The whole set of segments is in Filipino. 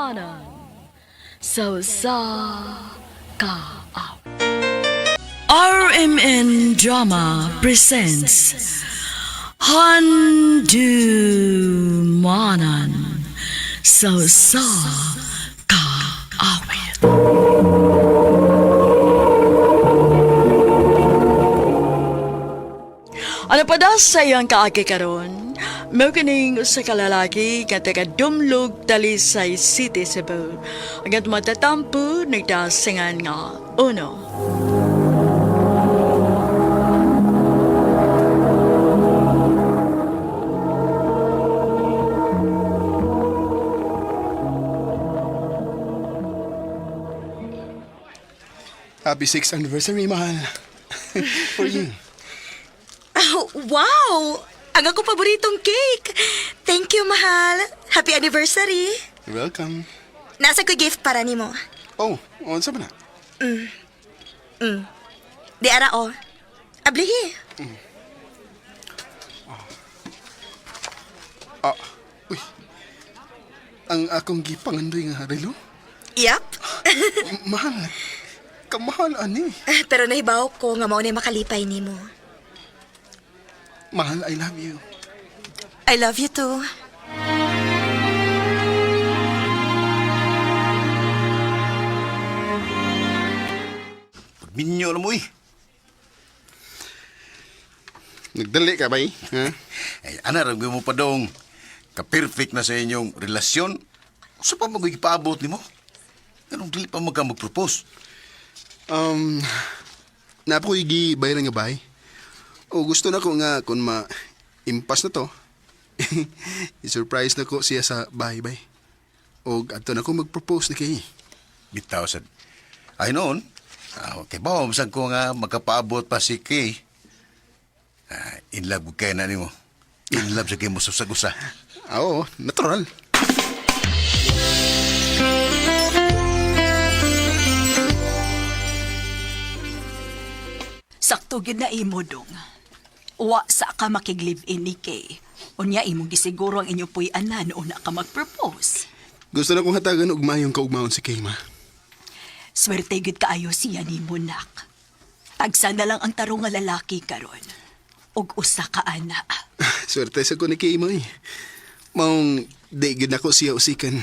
Manan. So sa ka RMN Drama presents Handumanan. So sa ka-awit. Ano pa daw sa iyang kaagi karon? Mao kining usa ka lalaki nga taga Dumlog, Talisay City, Cebu. Agad matatampo nagdasingan nga uno. Happy 6th anniversary, mahal. For you. Oh, wow! Ang ako paboritong cake! Thank you, mahal. Happy anniversary. You're welcome. Nasa ko gift para nimo. Oh, unsa ba na? Di ara o. Ablihi. Uy. Ang akong gipangandoy nga relo? Yap. Mahal. Kamahal, ani. Pero nahibaw ko nga mao ni makalipay nimo. Mahal, I love you. I love you too. Minyo na mo eh. Nagdali ka ba ha? Ay, anarag mo pa dong ka-perfect na sa inyong relasyon. Sa pa mag-ipaabot ni mo? Ganong dili pa mag-propose. Napo bayaran nga bay. O gusto na ko nga kung ma-impas na to. I-surprise na ko siya sa bahay-bay. O ato na ko mag-propose na kay. Bitaw sad. Ay noon, okay ba, masag ko nga magkapaabot pa si Kay. In love kayo na ni mo. In love sa kayo mo sa sagusa. Oo, natural. Sakto gyud na imo dong. Wa sa ka makig-live-in ni Kay. Unya imong gisiguro ang inyo puy anan una ka mag-propose. Gusto na kong hatagan og mayong kaugmaon si Kay, ma. Swerte gyud kaayo siya nimo nak. Tagsa na lang ang tarong nga lalaki karon. Og usa ka ana. Swerte sa ko ni Kay, ma. Maong di gid ako siya usikan.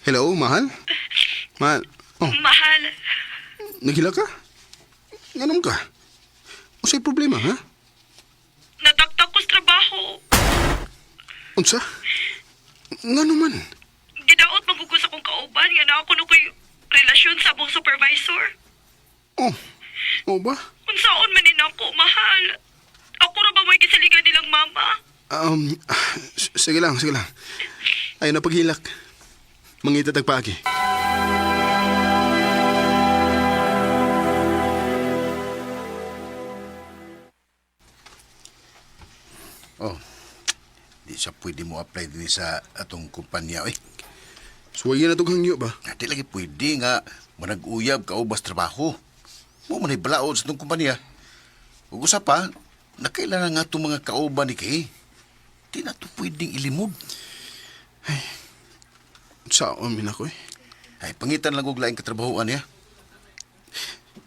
Hello, mahal? Mahal? Oh, Mahal. naghila ka? Nganom ka? O sa'y problema, ha? Nataktak ko sa trabaho. Unsa? Nga naman. Gidaot magugos akong kauban nga na ako na ko'y relasyon sa mong supervisor. Oh, o ba? Unsaon man din ako, mahal. Ako na ba may kisaligan nilang mama? Sige lang, sige lang. Ayaw na paghilak. Mangita tagpaagi. Oh, di sa pwede mo apply din sa atong kumpanya. Suwayan na itong hangyo ba? Di lagi pwede nga manag-uyab ka o bas trabaho. Mo man balaod sa itong kumpanya. Ug usa pa, nakailangan nga itong mga kauban ni Kay. Di na ito pwedeng ilimod. Saan min ako Ay, pangitan lang og laing katrabahoan niya.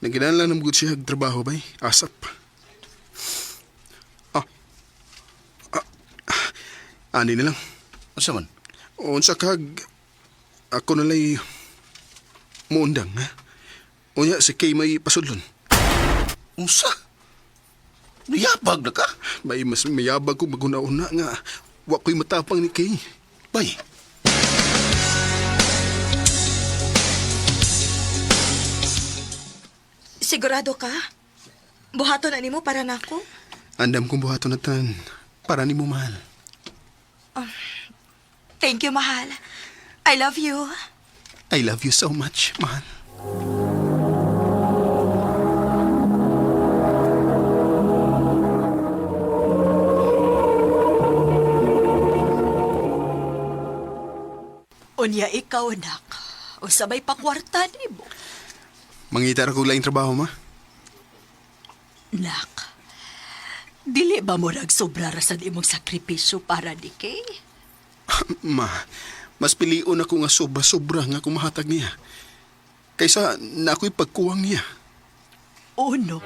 Naginahanglan na magod siya trabaho ba? Asap. Ani na lang. Asa man? Unsa kag ako nalay muundang, ha? Unya si Kay may pasudlon. Unsa? Niyabag na ka? May mas mayabag ko maguna-una nga wa ko'y matapang ni Kay. Bay, Sigurado ka? Buhaton na nimo para nako? Andam kong buhaton na tan para ni mo mahal. Thank you, mahal. I love you. I love you so much, mahal. Unya ikaw nak. O sabay pa kwarta nimo. Mangita ra ko laing trabaho, ma. Nak, dili ba mo sobra ra sa imong sakripisyo para ni Kay? Ma, mas pilion ako nga sobra-sobra nga kumahatag niya. Kaysa na ako'y pagkuwang niya. O no?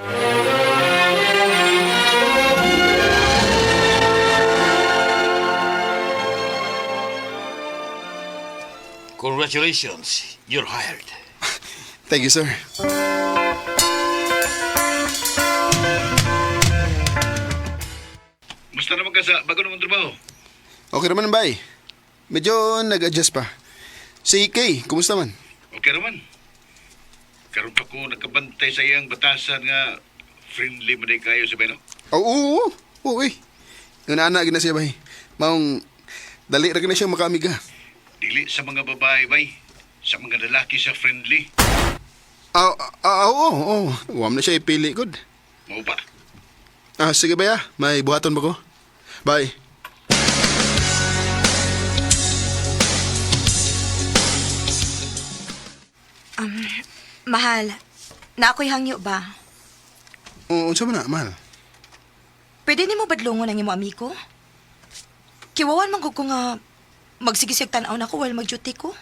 Congratulations, you're hired. Thank you, sir. Musta naman ka sa bago namang trabaho? Okay naman, bay. Medyo nag-adjust pa. Si Kay, kumusta man? Okay naman. Karon pa ko nakabantay sa iyang batasan nga friendly man kayo sa Beno. Oo, okay. Yung naanak na siya, bay. Maong, dali rin na siya makamiga. Dili sa mga babae, bay. Sa mga lalaki siya friendly. Oo. Huwag na siya ipili, good. Mau ba? Sige ba ya? May buhaton ba ko? Bye. Mahal, na ako'y hangyo ba? Unsa man na, mahal? Pwede ni mo badlungon ang imo amiko? Kiwawan man ko nga magsigisig tanaw na ko while mag-duty ko.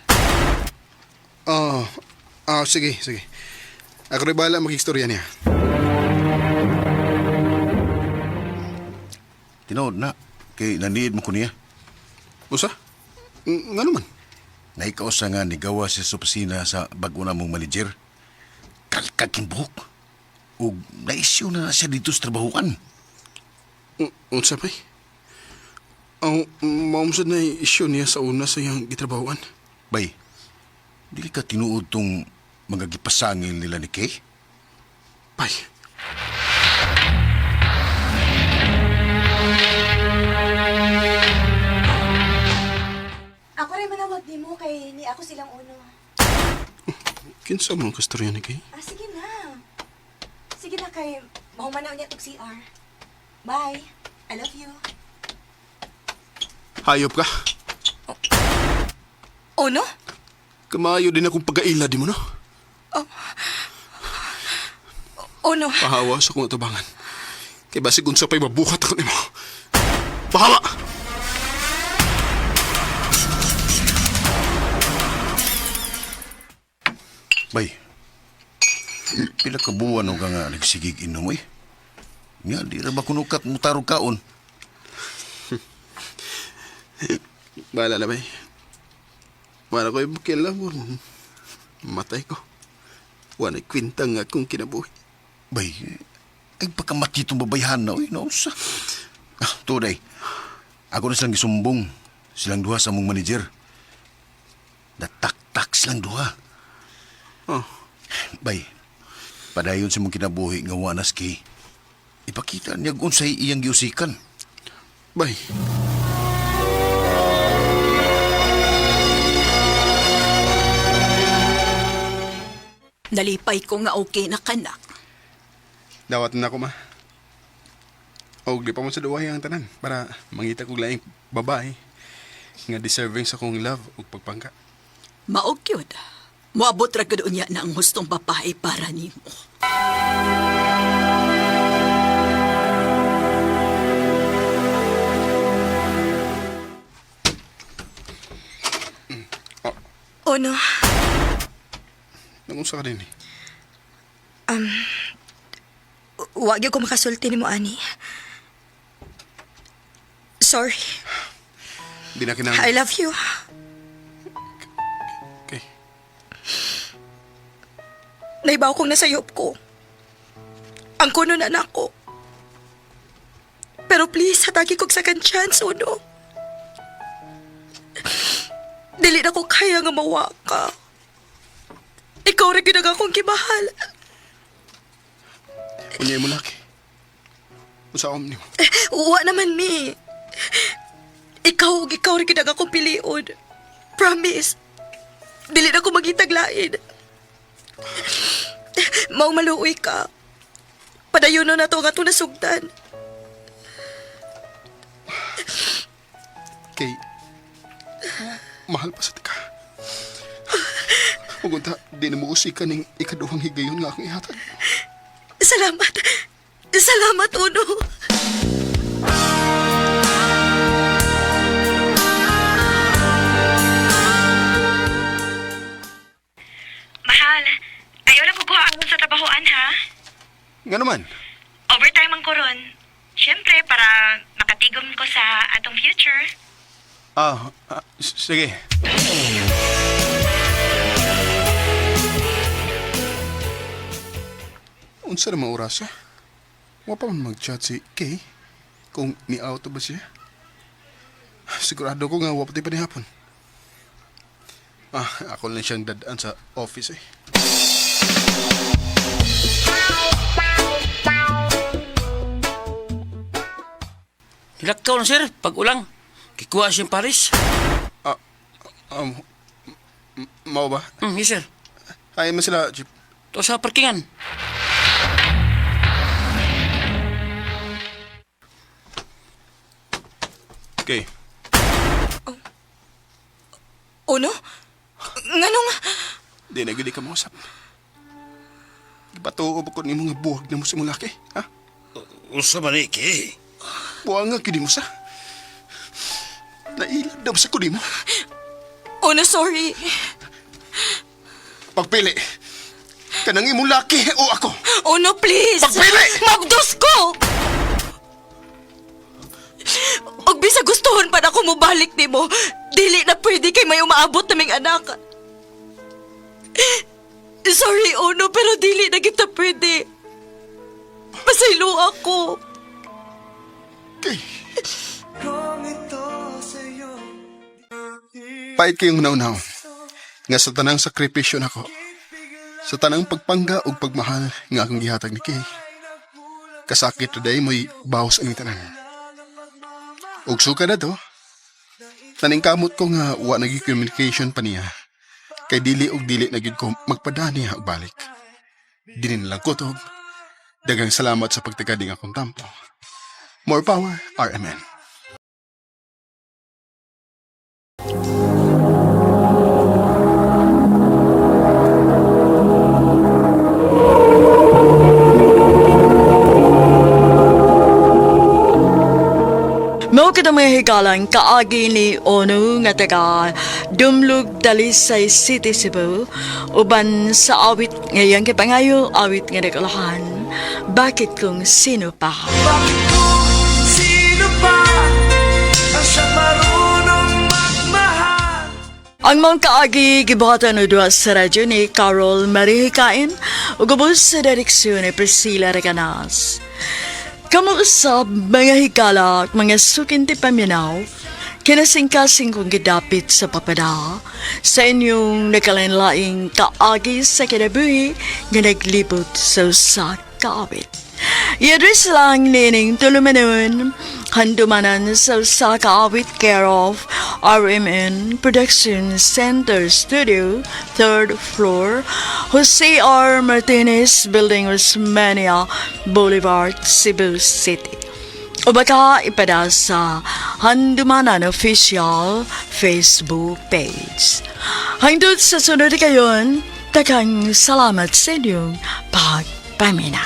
Sige. Ako rin bahala mag-istorya niya. Tinood na. Kay naniid mo ko niya. Usa? Nga naman? Naikaw sa nga nigawa siya sa opisina sa bago na mong manager. Kalkaking buhok. O naisyo na siya dito sa trabahuan. Unsa pa maumsad na isyo niya sa una sa iyang gitrabahuan. Bay, dili ka tinuod tong mga gipasangil nila ni Kay? Bay. Ako rin manawag ni mo kay ni ako silang uno. Kinsa mo ang kastorya ni Kay? Sige na. Sige na kay mahumanaw niya tog CR. Bye. I love you. Hayop ka. Uno? Kamayo din akong pag-aila di mo, no? Uno? Pahawa sa kong atubangan. Kay basig unsa pa'y mabuhat ako ni mo. Pahawa! Bay, pila ka buwan o ka nga nagsigig inom eh. Nga, di ra ba kunukat mo tarong kaon? Bahala na, bay. Wala ko'y makilamon. Matay ko. Wala kwinta nga akong kinabuhi. Bay, ay pagkamati itong babayhan na, nausa. Tunay, ako na silang gisumbong. Silang duha sa mong manager. Natak-tak silang duha. Oh, Bay, padayon sa mong kinabuhi nga wanas kay. Ipakita niya kung sa'y iyang giusikan. bay. Nalipay ko nga okay na kanak. Dawat na ako, ma. O, di pa mo sa duwahe ang tanan para mangita kong laing babae nga deserving sa kong love o pagpangka. Maog yun. Moabot ra gud unya na ang hustong babae para nimo. Uno? Nangunsa ka din eh. Wag ko makasulti ni mo, ani. Sorry. Di na kinang... I love you. Okay. Naibaw kong nasayop ko. Ang kuno na nako. Pero please, hatagi kong second chance, Uno. Dili na ko kaya nga mawa ka. Ikaw rin ginaga kong kibahal. Unyay mo laki. Usaom ni mo. Uwa naman, mi. Ikaw rin ginaga kong piliun. Promise. Dili na ko magitaglain. Maong maluoy ka. Padayon na to nga ito nasugdan. Kay... Mahal pa sa tika. Huwag di na mo usikan ng ikaduhang higayon nga akong ihatag. Salamat. Salamat, Uno. Mahal, ayaw lang kukuha ako sa trabahoan, ha? Nga naman. Overtime ang koron. Siyempre, para makatigom ko sa atong future. Sige. Unsa naman oras, ha? Wa pa man mag-chat si Kay kung ni-auto ba siya. Sigurado ko nga wa pa ni hapon. Ako lang siyang dadaan sa office eh. Hilakaw na, sir. Pag-ulang. Kikuha siyang Paris. Mao ba? Yes, sir. Ay man sila, Jeep. To sa parkingan. Kay, Uno? Nganong... di na gudi ka mausap. Ipatuob ko ni mga buwag na mo sa mulaki, ha? Usa man ni Kay. Buwag nga kini mo sa. Nailad daw sa kuni mo. Uno, sorry. Pagpili. Kanang imong laki o ako. Uno, please. Pagpili! Magdos ko! Og bisa gustuhon pa na ako mobalik ni mo, dili na pwede kay may umaabot naming anak. Sorry, Uno, pero dili na kita pwede. Pasaylo ako. Kay. Pait kayong naunaw. Nga sa tanang sakripisyo nako. Sa tanang pagpangga o pagmahal nga akong gihatag ni Kay. Kasakit today mo'y bawas ang tanan. Ug suka na to. Naningkamot ko nga wa nagi-communication pa niya. Kay dili og dili na gyud ko magpadani og balik. Dili na lang kutob. Dagang salamat sa pagtikading akong tampo. More power, RMN. Mao kada mga higalang kaagi ni Ono nga taga Dumlug Dalisay City, Cebu, uban sa awit ngayang kipangayo awit nga nagalahan. Bakit kung sino pa? Sino pa ang siya marunong magmahal? Ang mga kaagi gibuhatan no duwa sa radyo ni Carol Marihikain ug ubos sa direksyon ni Priscilla Reganas. Kamuusap mga higala at mga sukinti paminaw, kinasingkasing kong gidapit sa papada sa inyong nakalanlaing kaagi sa kinabuhi nga naglibot sa usa kaawit. I-address lang nining tulumanon, handumanan sa usa kaawit care of RMN Production Center Studio, 3rd floor, Jose R. Martinez Building, Osmania Boulevard, Cebu City. O baka ipada sa Handumanan Official Facebook page. Hangtod sa sunod kayon, takang salamat sa inyong pagpamina.